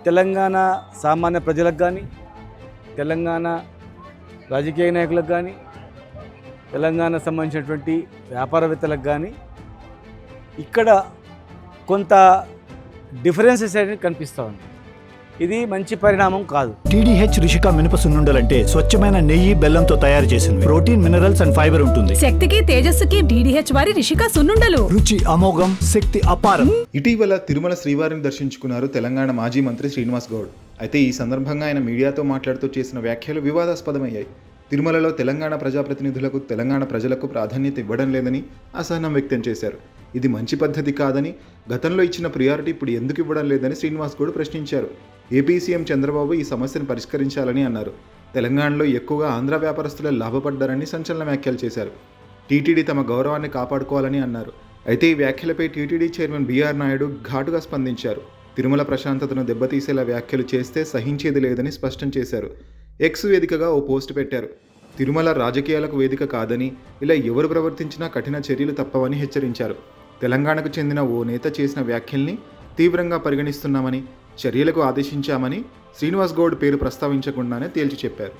తెలంగాణ సామాన్య ప్రజలకు కానీ, తెలంగాణ రాజకీయ నాయకులకు కానీ, తెలంగాణ సంబంధించినటువంటి వ్యాపారవేత్తలకు కానీ ఇక్కడ కొంత డిఫరెన్సెస్ అనేది కనిపిస్తూ ఉంది. ఇది మంచి పరిణామం కాదు. TDH రిషిక మినప సున్నుండలంటే స్వచ్ఛమైన నెయ్యి బెల్లంతో తయారు చేసింది. ప్రోటీన్, మినరల్స్ అండ్ ఫైబర్ ఉంటుంది. శక్తికి తేజస్సుకి DDH వారి రిషిక సున్నుండలు. రుచి అమోఘం, శక్తి అపారం. ఇటీవల తిరుమల శ్రీవారిని దర్శించుకున్నారు తెలంగాణ మాజీ మంత్రి శ్రీనివాస్ గౌడ్. అయితే ఈ సందర్భంగా ఆయన మీడియాతో మాట్లాడుతూ చేసిన వ్యాఖ్యలు వివాదాస్పదమయ్యాయి. తిరుమలలో తెలంగాణ ప్రజాప్రతినిధులకు, తెలంగాణ ప్రజలకు ప్రాధాన్యత ఇవ్వడం లేదని అసహనం వ్యక్తం చేశారు. ఇది మంచి పద్ధతి కాదని, గతంలో ఇచ్చిన ప్రియారిటీ ఇప్పుడు ఎందుకు ఇవ్వడం లేదని శ్రీనివాస్ గౌడ్ ప్రశ్నించారు. ఏపీ సీఎం చంద్రబాబు ఈ సమస్యను పరిష్కరించాలని అన్నారు. తెలంగాణలో ఎక్కువగా ఆంధ్ర వ్యాపారస్తులే లాభపడ్డారని సంచలన వ్యాఖ్యలు చేశారు. టీటీడీ తమ గౌరవాన్ని కాపాడుకోవాలని అన్నారు. అయితే ఈ వ్యాఖ్యలపై టీటీడీ చైర్మన్ బీఆర్ నాయుడు ఘాటుగా స్పందించారు. తిరుమల ప్రశాంతతను దెబ్బతీసేలా వ్యాఖ్యలు చేస్తే సహించేది లేదని స్పష్టం చేశారు. ఎక్స్ వేదికగా ఓ పోస్ట్ పెట్టారు. తిరుమల రాజకీయాలకు వేదిక కాదని, ఇలా ఎవరు ప్రవర్తించినా కఠిన చర్యలు తప్పవని హెచ్చరించారు. తెలంగాణకు చెందిన ఓ నేత చేసిన వ్యాఖ్యల్ని తీవ్రంగా పరిగణిస్తున్నామని, చర్యలకు ఆదేశించామని శ్రీనివాస్ గౌడ్ పేరు ప్రస్తావించకుండానే తేల్చి చెప్పారు.